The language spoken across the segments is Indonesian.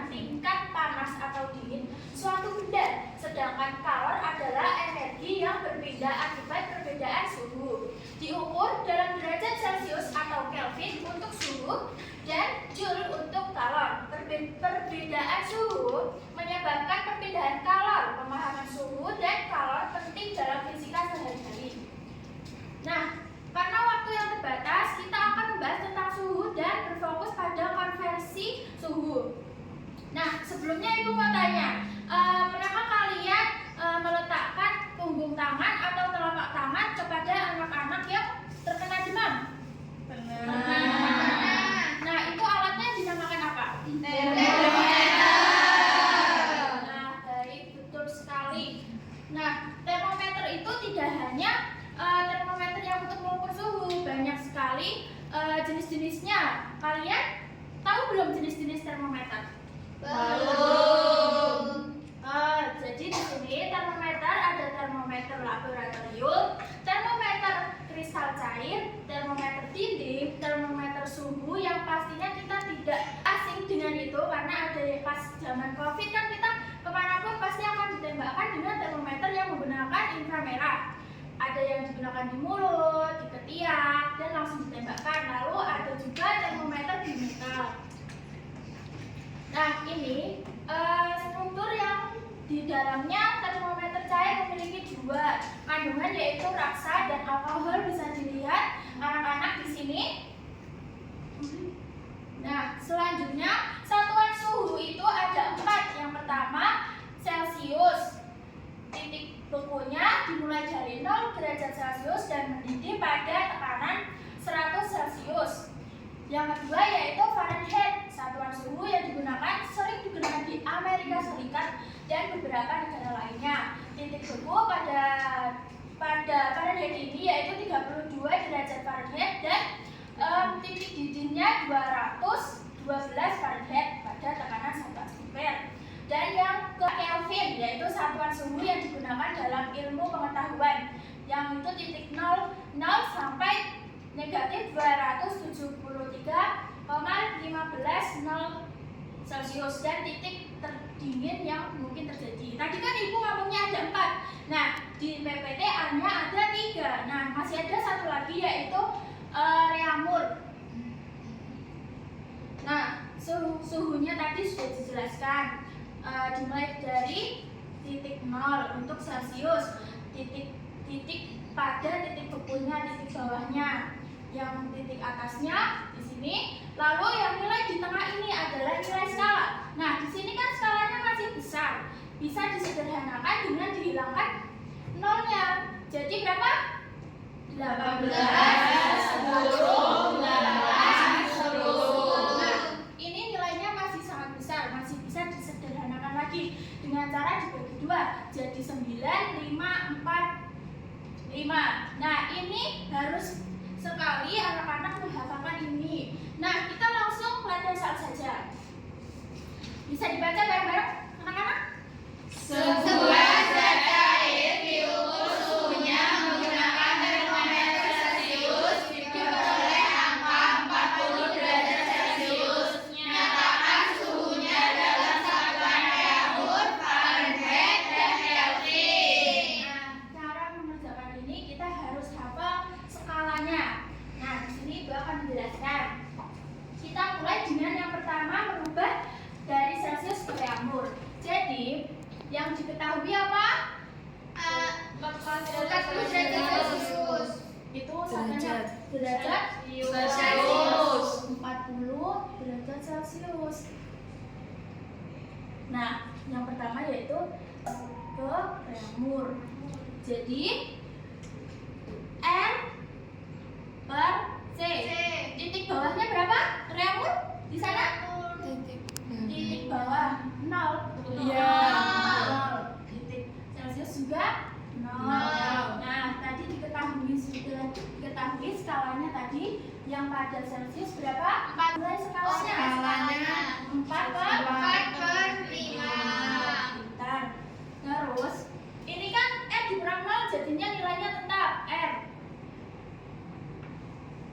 tingkat panas atau dingin suatu benda, sedangkan calor adalah energi yang berpindah akibat perbedaan suhu. Diukur dalam derajat Celcius atau Kelvin untuk suhu dan Joule untuk calor. Perbedaan suhu menyebabkan perpindahan calor. Pemahaman suhu dan calor penting dalam fisika sehari-hari. Nah, karena waktu yang terbatas, kita akan membahas tentang suhu dan berfokus pada konversi suhu. Nah, sebelumnya Ibu mau tanya, pernahkah kalian meletakkan punggung tangan atau telapak tangan kepada anak-anak yang terkena demam? Pernah. Nah, itu alatnya dinamakan apa? Nah, baik, betul sekali. Nah, termometer itu tidak hanya termometer yang untuk mengukur suhu, banyak sekali jenis-jenisnya. Kalian tahu belum jenis-jenis termometer? Belum. Jadi di sini termometer ada termometer laboratorium, termometer kristal cair, termometer dinding, termometer suhu yang pastinya kita tidak asing dengan itu karena ada pas zaman COVID kan kita kemanapun pasti akan ditembakkan dengan termometer yang menggunakan inframerah. Ada yang digunakan di mulut, di ketiak, dan langsung ditembakkan. Lalu ada juga termometer di metal. Nah, ini struktur yang di dalamnya termometer cair memiliki dua kandungan, yaitu raksa dan alkohol. Bisa dilihat anak-anak di sini. Nah, selanjutnya satuan suhu itu ada 4. Yang pertama Celcius. Titik bekunya dimulai dari 0 derajat Celcius dan mendidih pada tekanan 100 Celcius. Yang kedua yaitu Fahrenheit. Satuan suhu yang sering digunakan di Amerika Serikat dan beberapa negara lainnya. Titik beku pada Fahrenheit ini yaitu 32 derajat Fahrenheit dan titik didihnya 212 Fahrenheit pada tekanan 1 atmosfer. Dan yang ke Kelvin yaitu satuan suhu yang digunakan dalam ilmu pengetahuan, yang itu titik 0 sampai negatif 273,15 Celcius dan titik terdingin yang mungkin terjadi. Tadi kan Ibu ngomongnya ada 4. Nah, di PPT-nya ada 3. Nah, masih ada satu lagi yaitu Reaumur. Nah, suhunya tadi sudah dijelaskan. Dimulai dari titik 0 untuk Celcius, titik pada titik bekunya, titik bawahnya, yang titik atasnya di sini. Lalu yang nilai di tengah ini adalah nilai skala. Nah, di sini kan skalanya masih besar, bisa disederhanakan dengan dihilangkan nolnya. Jadi berapa? 18, 10, 18, 10. Nah, ini nilainya masih sangat besar, masih bisa disederhanakan lagi dengan cara dibagi 2 jadi 9, 5, 4, 5. Nah, ini harus sekali anak-anak menghafalkan ini. Nah, kita langsung latihan saja. Bisa dibaca bareng-bareng anak-anak? Sebuah zat cair diukur suhunya menggunakan termometer Celcius diperoleh angka 40 derajat Celcius. Nyatakan suhunya dalam satuan Reaumur, Fahrenheit, dan Kelvin. Nah, cara mengerjakan ini kita harus hafal skalanya. Nah, di sini Ibu akan menjelaskan. Kita mulai dengan yang pertama merubah dari Celcius ke Reaumur. Jadi, yang diketahui apa? 40 derajat Celcius. Itu derajat Celcius. 40 derajat Celcius. Nah, yang pertama yaitu ke Reaumur. Jadi R per C. Titik bawahnya berapa? Reaumur di sana? Titik bawah 0. Iya. 0. Titik Celcius juga 0. Nah, tadi diketahui skalanya tadi yang pada Celcius berapa? 4. Mulai skalanya? 4 per 5. Pintar. Terus ini kan R dikurang 0 jadinya nilainya tetap R.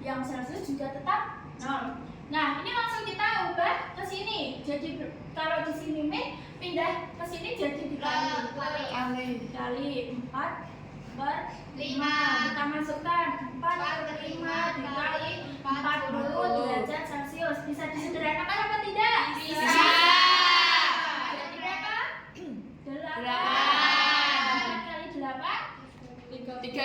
Yang Celcius juga tetap 0. 0. Nah, ini langsung kita ubah ke sini. Jadi kalau di sini min, pindah ke sini jadi dikali. Dikali 4 per 5. Kita masukkan 4 per 5 dikali 40 derajat Celcius. Bisa disederhanakan apa tidak? Bisa. Jadi berapa? 8 kali 8 32.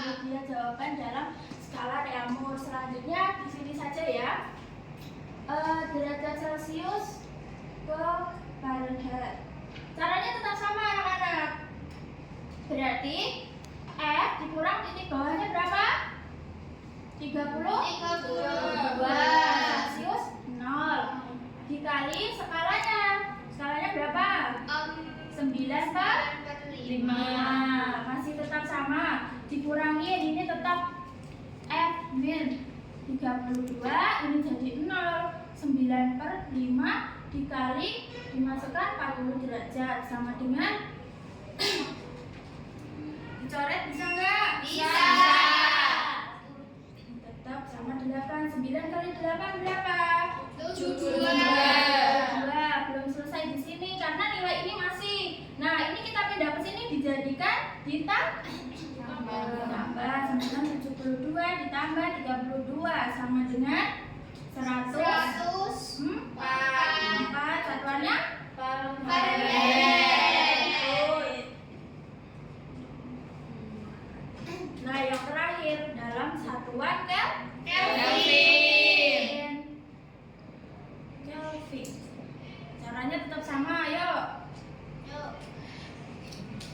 Ini dia jawaban dalam skala Reaumur. Selanjutnya di sini saja ya. Derajat Celcius ke Fahrenheit. Caranya tetap sama anak-anak. Berarti F dikurang titik bawahnya berapa? 32 Celcius 0 dikali skalanya. Skalanya berapa? 9 per 5. Masih tetap sama. Dikurangi ini tetap F min 32, ini jadi 0. 9 per 5 dikali dimasukkan 40 derajat sama dengan dicoret bisa nggak? Bisa. Tetap sama 8. 9 kali 8 berapa? 72. 2. Belum selesai di sini karena nilai ini masih. Nah, ini kita pindah ke sini dijadikan ditambah sama dengan 72 ditambah 32 sama dengan 100. 4 satuannya Fahrenheit. Nah, yang terakhir dalam satuan Kelvin. Kelvin. Caranya tetap sama, ayo.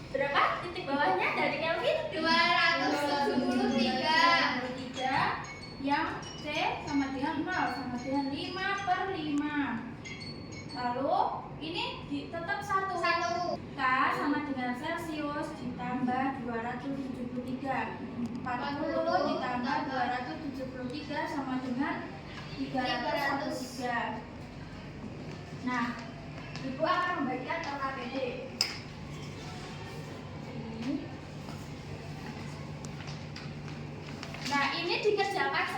Berapa titik bawahnya dari Kelvin? 273. Yang C sama dengan 0 sama dengan 5 per 5. Lalu ini tetap 1. K sama dengan Celcius ditambah 273. 40 ditambah 273 sama dengan 303. Nah, Ibu akan membagikan LKPD. Nah, ini dikerjakan